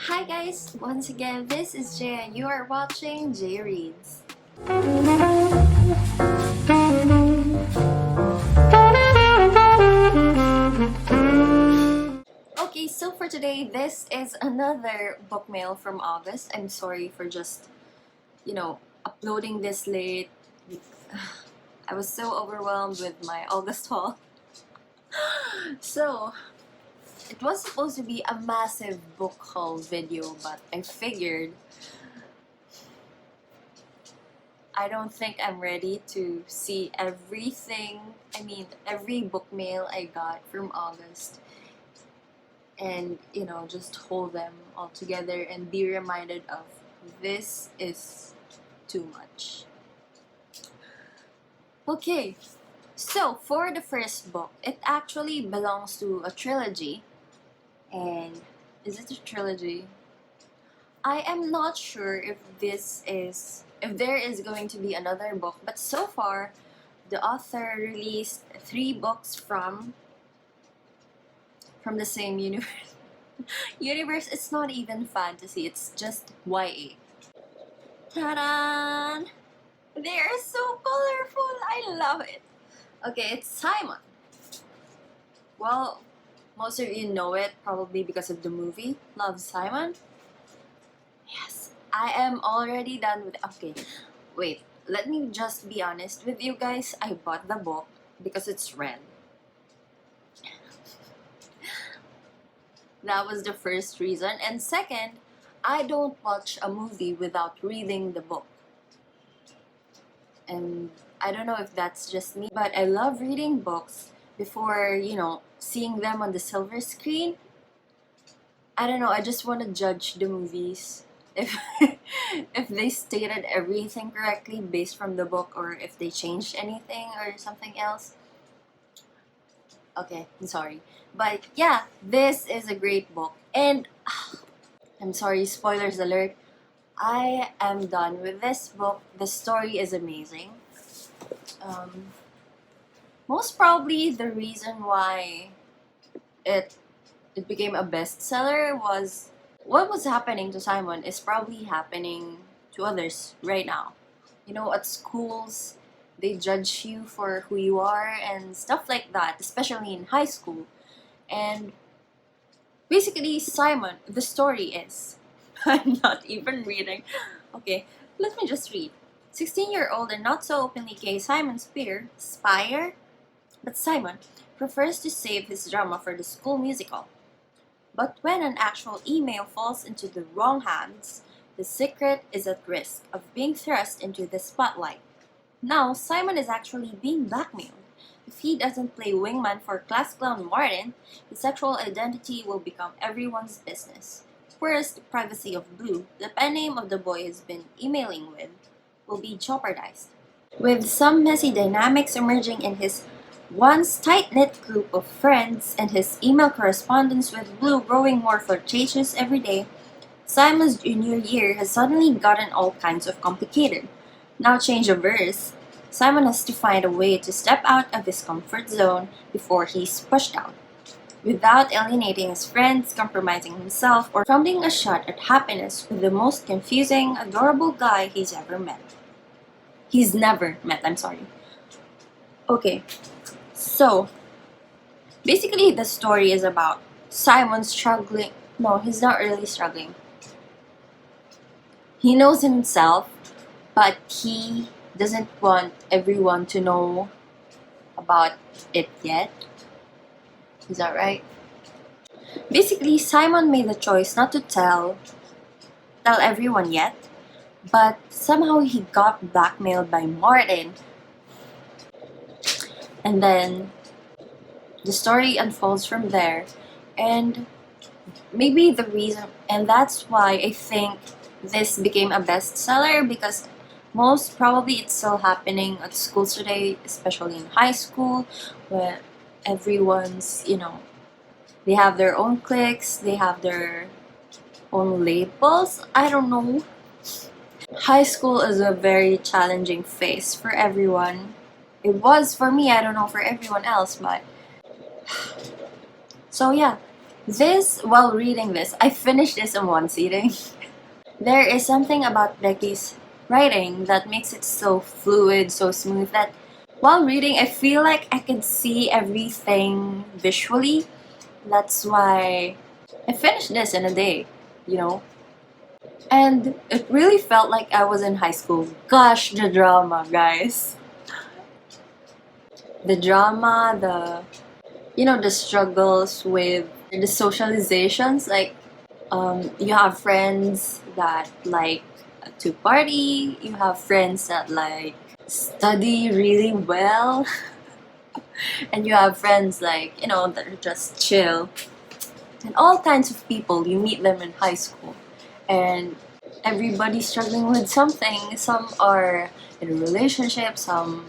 Hi guys, once again this is Jay and you are watching Jay Reads. Okay, so for today this is another book mail from August. I'm sorry for just, uploading this late. I was so overwhelmed with my August haul. So, it was supposed to be a massive book haul video, but I figured I don't think I'm ready to see every book mail I got from August and, just hold them all together and be reminded of this is too much. Okay, so for the first book, it actually belongs to a trilogy. And is it a trilogy? I am not sure if there is going to be another book, but so far the author released 3 books from the same universe. It's not even fantasy, it's just YA. Ta-da! They are so colorful. I love it. Okay, it's Simon. Well, most of you know it probably because of the movie Love, Simon. Yes, I am already done with. Okay, wait. Let me just be honest with you guys. I bought the book because it's red. That was the first reason. And second, I don't watch a movie without reading the book. And I don't know if that's just me, but I love reading books before, seeing them on the silver screen. I don't know, I just want to judge the movies if if they stated everything correctly based from the book or if they changed anything or something else. Okay, I'm sorry. But yeah, this is a great book. And I'm sorry, spoilers alert. I am done with this book. The story is amazing. Most probably the reason why it became a bestseller was what was happening to Simon is probably happening to others right now. At schools, they judge you for who you are and stuff like that, especially in high school. And basically, Simon, the story is I'm not even reading. Okay, let me just read. 16-year-old and not so openly gay Simon Spire? But Simon prefers to save his drama for the school musical. But when an actual email falls into the wrong hands, the secret is at risk of being thrust into the spotlight. Now, Simon is actually being blackmailed. If he doesn't play wingman for class clown Martin, his sexual identity will become everyone's business. Whereas the privacy of Blue, the pen name of the boy he's been emailing with, will be jeopardized. With some messy dynamics emerging in his once tight-knit group of friends and his email correspondence with Blue growing more flirtatious every day, Simon's junior year has suddenly gotten all kinds of complicated. Now change of verse, Simon has to find a way to step out of his comfort zone before he's pushed out, without alienating his friends, compromising himself, or fumbling a shot at happiness with the most confusing, adorable guy he's ever met. He's never met, I'm sorry. Okay, so basically the story is about Simon struggling. No, he's not really struggling. He knows himself, but he doesn't want everyone to know about it yet. Is that right? Basically, Simon made the choice not to tell everyone yet, but somehow he got blackmailed by Martin. And then the story unfolds from there. And maybe the reason, and that's why I think this became a bestseller, because most probably it's still happening at schools today, especially in high school, where everyone's, they have their own cliques, they have their own labels. I don't know. High school is a very challenging phase for everyone. It was for me, I don't know for everyone else, but so yeah, While reading this, I finished this in one sitting. There is something about Becky's writing that makes it so fluid, so smooth that while reading, I feel like I could see everything visually. That's why I finished this in a day, you know? And it really felt like I was in high school. Gosh, the drama, guys. The drama, the struggles with the socializations. Like, you have friends that like to party, you have friends that like study really well, and you have friends like, that are just chill. And all kinds of people, you meet them in high school. And everybody's struggling with something. Some are in a relationship, some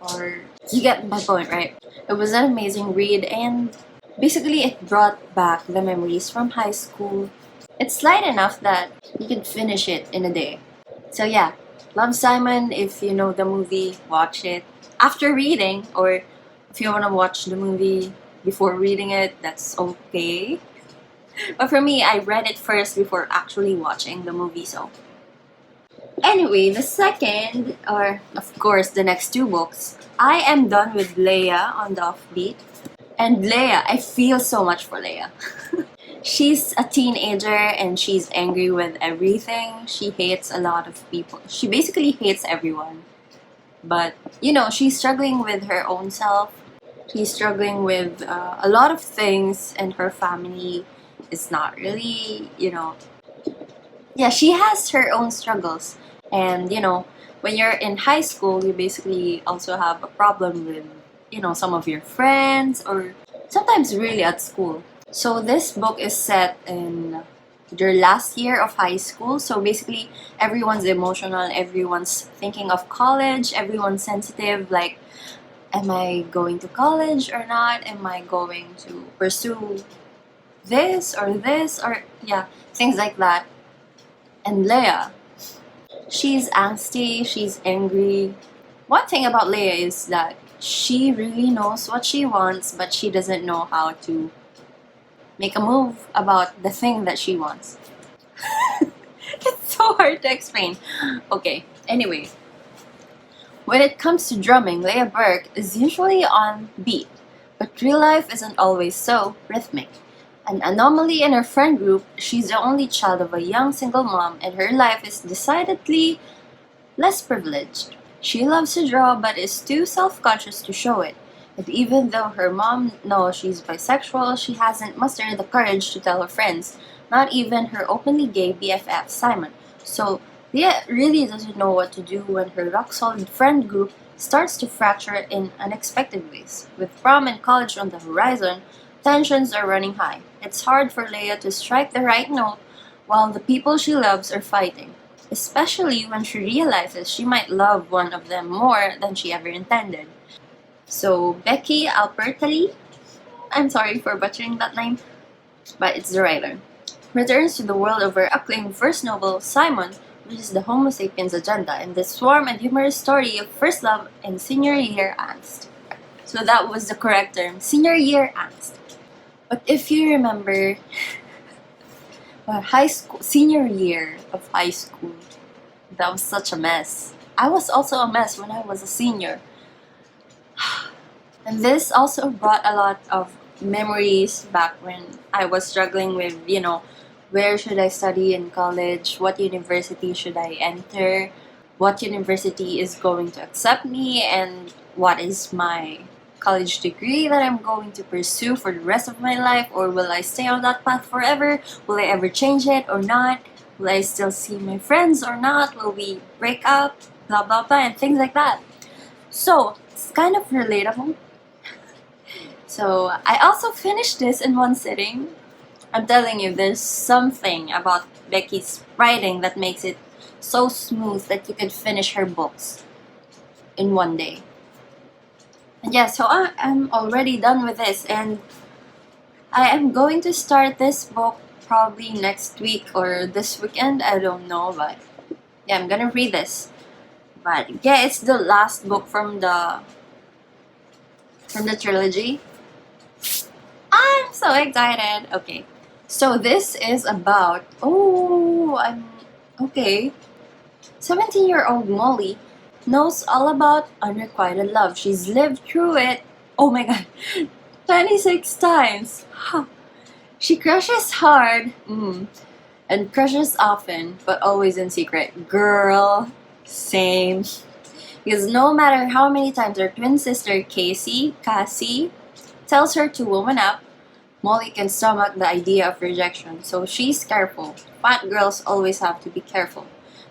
are... You get my point, right? It was an amazing read, and basically it brought back the memories from high school. It's light enough that you could finish it in a day. So yeah, Love, Simon. If you know the movie, watch it after reading, or if you want to watch the movie before reading it, that's okay. But for me, I read it first before actually watching the movie, so... Anyway, the second, or of course the next two books, I am done with Leah on the Offbeat. And Leah, I feel so much for Leah. She's a teenager and she's angry with everything. She hates a lot of people. She basically hates everyone. But, she's struggling with her own self. She's struggling with a lot of things, and her family is not really, Yeah, she has her own struggles. And, when you're in high school, you basically also have a problem with, some of your friends, or sometimes really at school. So this book is set in their last year of high school. So basically, everyone's emotional, everyone's thinking of college, everyone's sensitive, like, am I going to college or not? Am I going to pursue this, or yeah, things like that. And Leah, she's angsty, she's angry. One thing about Leah is that she really knows what she wants, but she doesn't know how to make a move about the thing that she wants. It's so hard to explain. Okay, anyway. When it comes to drumming, Leah Burke is usually on beat, but real life isn't always so rhythmic. An anomaly in her friend group, she's the only child of a young single mom, and her life is decidedly less privileged. She loves to draw but is too self-conscious to show it. And even though her mom knows she's bisexual, she hasn't mustered the courage to tell her friends, not even her openly gay BFF Simon. So Leah really doesn't know what to do when her rock-solid friend group starts to fracture in unexpected ways. With prom and college on the horizon, tensions are running high. It's hard for Leah to strike the right note while the people she loves are fighting, especially when she realizes she might love one of them more than she ever intended. So Becky Albertalli, I'm sorry for butchering that name, but it's the writer, returns to the world of her acclaimed first novel, Simon, which is the Homo Sapiens agenda, in this warm and humorous story of first love and senior year angst. So that was the correct term, senior year angst. But if you remember, senior year of high school, that was such a mess. I was also a mess when I was a senior. And this also brought a lot of memories back when I was struggling with, where should I study in college? What university should I enter? What university is going to accept me? And what is my college degree that I'm going to pursue for the rest of my life? Or will I stay on that path forever? Will I ever change it or not? Will I still see my friends or not? Will we break up? Blah, blah, blah, and things like that. So, it's kind of relatable. So, I also finished this in one sitting. I'm telling you, there's something about Becky's writing that makes it so smooth that you can finish her books in one day. And yeah, so I'm already done with this, and I am going to start this book probably next week or this weekend. I don't know, but yeah, I'm gonna read this. But yeah, it's the last book from the trilogy. I'm so excited. Okay. So this is about, okay. 17-year-old Molly knows all about unrequited love. She's lived through it. Oh my god. 26 times. Huh. She crushes hard. And crushes often, but always in secret. Girl, same. Because no matter how many times her twin sister Cassie tells her to woman up, Molly can stomach the idea of rejection, so she's careful. Fat girls always have to be careful.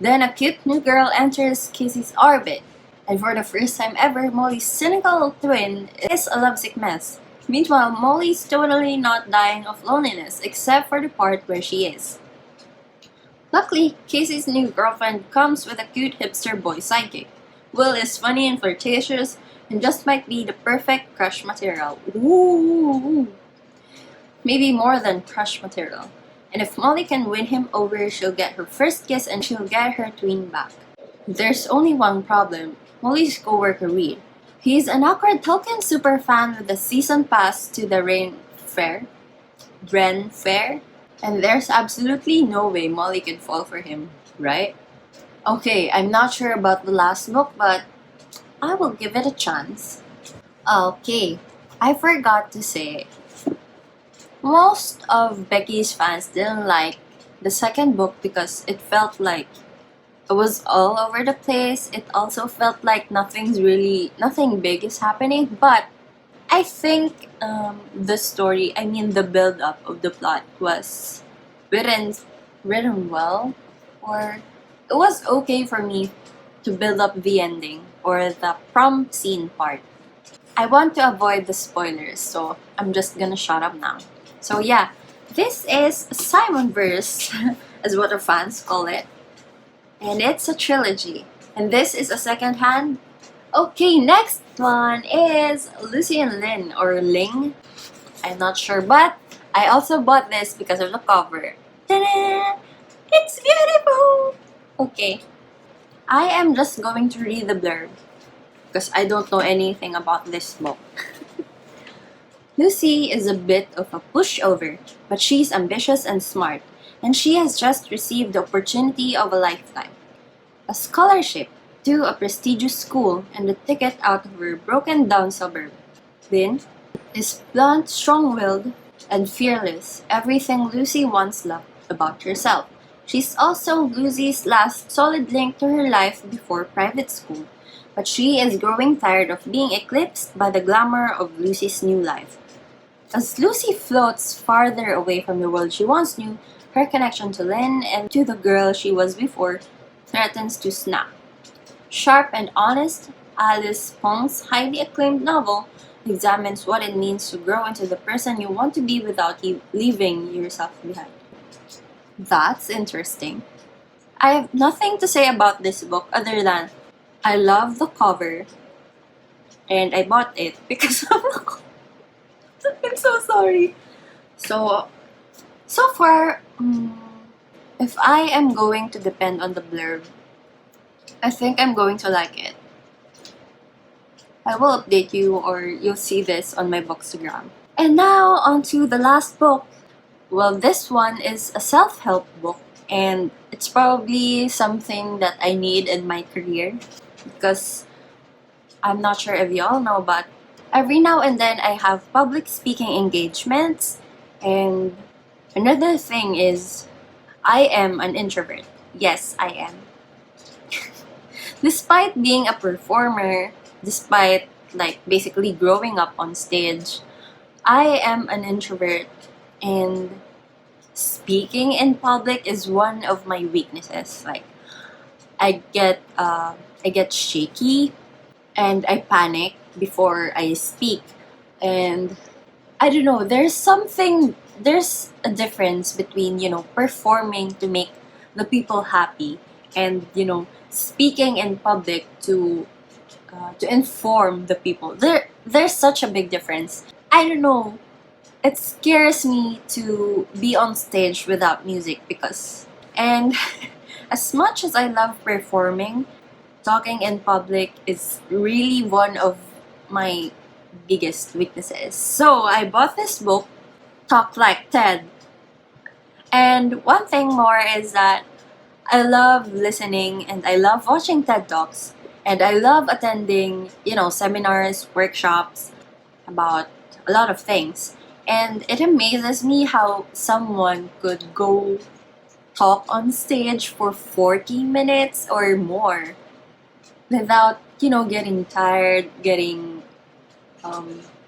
Then a cute new girl enters Cassie's orbit, and for the first time ever, Molly's cynical twin is a lovesick mess. Meanwhile, Molly's totally not dying of loneliness, except for the part where she is. Luckily, Cassie's new girlfriend comes with a cute hipster boy sidekick. Will is funny and flirtatious, and just might be the perfect crush material. Ooh! Maybe more than crush material. And if Molly can win him over, she'll get her first kiss and she'll get her twin back. There's only one problem. Molly's co-worker Reed. He's an awkward Tolkien superfan with a season pass to the Ren Fair. And there's absolutely no way Molly can fall for him, right? Okay, I'm not sure about the last book, but I will give it a chance. Okay, I forgot to say, most of Becky's fans didn't like the second book because it felt like it was all over the place. It also felt like nothing big is happening, but I think the build-up of the plot was written well, or it was okay for me to build up the ending or the prom scene part. I want to avoid the spoilers, so I'm just gonna shut up now. So yeah, this is Simonverse, as what our fans call it, and it's a trilogy. And this is a second hand. Okay, next one is Lucy and Lynn, or Ling. I'm not sure, but I also bought this because of the cover. Ta-da! It's beautiful! Okay, I am just going to read the blurb because I don't know anything about this book. Lucy is a bit of a pushover, but she's ambitious and smart, and she has just received the opportunity of a lifetime. A scholarship to a prestigious school and a ticket out of her broken-down suburb. Lynn is blunt, strong-willed, and fearless, everything Lucy once loved about herself. She's also Lucy's last solid link to her life before private school, but she is growing tired of being eclipsed by the glamour of Lucy's new life. As Lucy floats farther away from the world she once knew, her connection to Lynn and to the girl she was before threatens to snap. Sharp and honest, Alice Pong's highly acclaimed novel examines what it means to grow into the person you want to be without leaving yourself behind. That's interesting. I have nothing to say about this book other than I love the cover and I bought it because of the cover. I'm so sorry. So far, if I am going to depend on the blurb, I think I'm going to like it. I will update you, or you'll see this on my Bookstagram. And now on to the last book. Well, this one is a self-help book, and it's probably something that I need in my career because I'm not sure if y'all know, but every now and then I have public speaking engagements, and another thing is I am an introvert. Yes, I am. Despite being a performer, despite basically growing up on stage, I am an introvert, and speaking in public is one of my weaknesses. I get shaky and I panic before I speak, and I don't know, there's a difference between, performing to make the people happy and, speaking in public to inform the people. There's such a big difference. I don't know, it scares me to be on stage without music and as much as I love performing, talking in public is really one of my biggest weaknesses. So I bought this book talk like TED. And one thing more is that I love listening and I love watching TED Talks. And I love attending, seminars, workshops about a lot of things. And it amazes me how someone could go talk on stage for 40 minutes or more without, getting tired, getting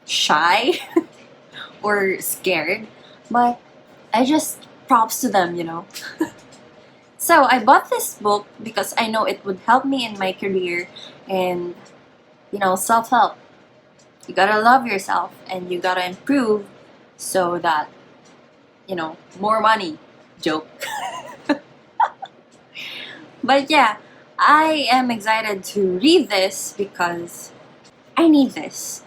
shy or scared. But I just props to them. So I bought this book because I know it would help me in my career and, self-help. You gotta love yourself and you gotta improve so that, more money. Joke. But yeah, I am excited to read this because I need this.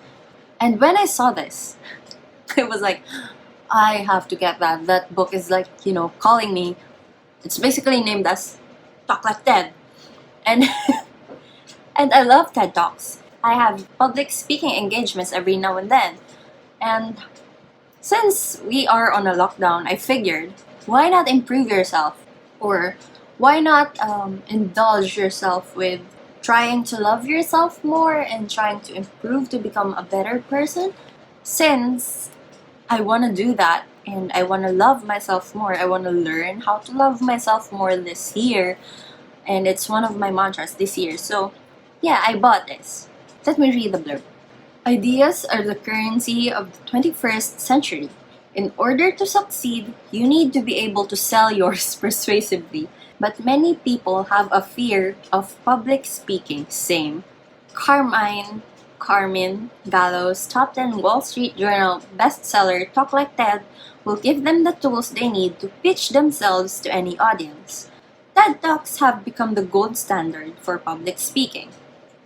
And when I saw this, it was like, I have to get that. That book is like, calling me. It's basically named as Talk Like TED. And and I love TED Talks. I have public speaking engagements every now and then. And since we are on a lockdown, I figured, why not improve yourself? Or why not indulge yourself with trying to love yourself more and trying to improve to become a better person? Since I want to do that and I want to love myself more, I want to learn how to love myself more this year. And it's one of my mantras this year. So yeah, I bought this. Let me read the blurb. Ideas are the currency of the 21st century. In order to succeed, you need to be able to sell yours persuasively. But many people have a fear of public speaking. Same. Carmine Gallo's top 10 Wall Street Journal bestseller Talk Like TED will give them the tools they need to pitch themselves to any audience. TED Talks have become the gold standard for public speaking.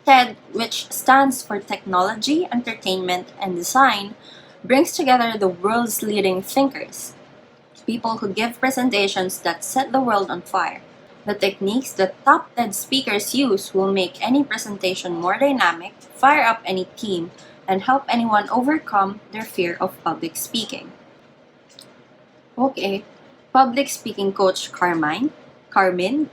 TED, which stands for Technology, Entertainment, and Design, brings together the world's leading thinkers, people who give presentations that set the world on fire. The techniques that top TED speakers use will make any presentation more dynamic, fire up any team, and help anyone overcome their fear of public speaking. Okay, public speaking coach Carmine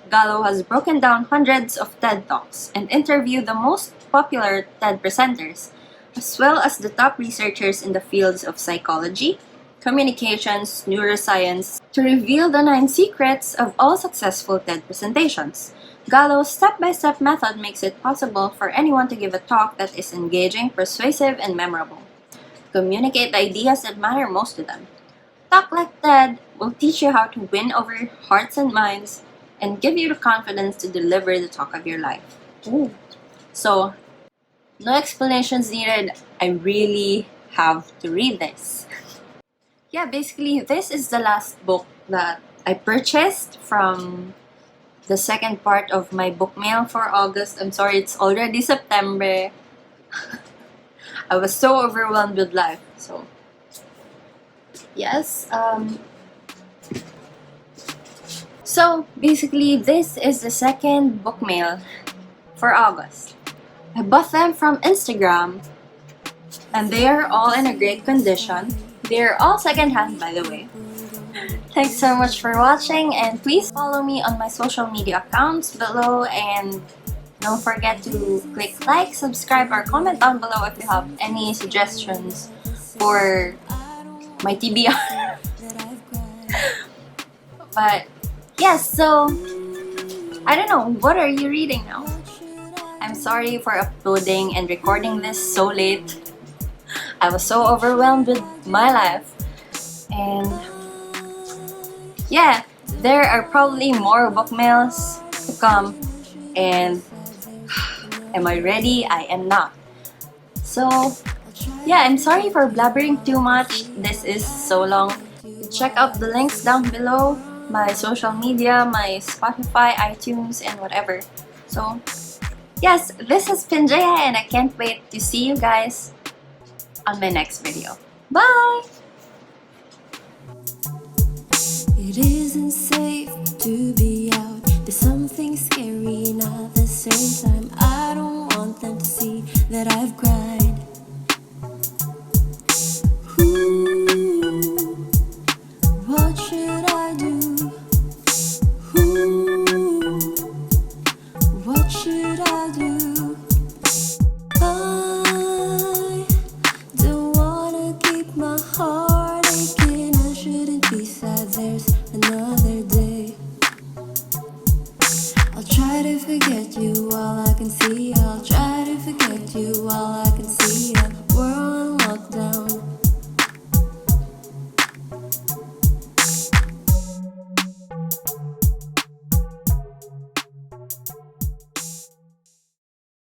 Gallo has broken down hundreds of TED Talks and interviewed the most popular TED presenters, as well as the top researchers in the fields of psychology, communications, neuroscience, to reveal the 9 secrets of all successful TED presentations. Gallo's step-by-step method makes it possible for anyone to give a talk that is engaging, persuasive, and memorable. Communicate the ideas that matter most to them. Talk Like TED will teach you how to win over hearts and minds and give you the confidence to deliver the talk of your life. Ooh. So, no explanations needed. I really have to read this. Yeah, basically, this is the last book that I purchased from the second part of my book mail for August. I'm sorry, it's already September. I was so overwhelmed with life. So, yes. So, basically, this is the second book mail for August. I bought them from Instagram, and they are all in a great condition. They're all secondhand, by the way. Thanks so much for watching, and please follow me on my social media accounts below, and don't forget to click like, subscribe, or comment down below if you have any suggestions for my TBR. But yes, so I don't know, what are you reading now? I'm sorry for uploading and recording this so late. I was so overwhelmed with my life. And yeah, there are probably more book mails to come. And am I ready? I am not. So yeah, I'm sorry for blabbering too much. This is so long. Check out the links down below. My social media, my Spotify, iTunes, and whatever. So yes, this has been Jaya, and I can't wait to see you guys on my next video. Bye! It isn't safe to be out. There's something scary and at the same time I don't want them to see that I've cried. Ooh. I'll try to forget you while I can see. I'll try to forget you while I can see. We're on lockdown.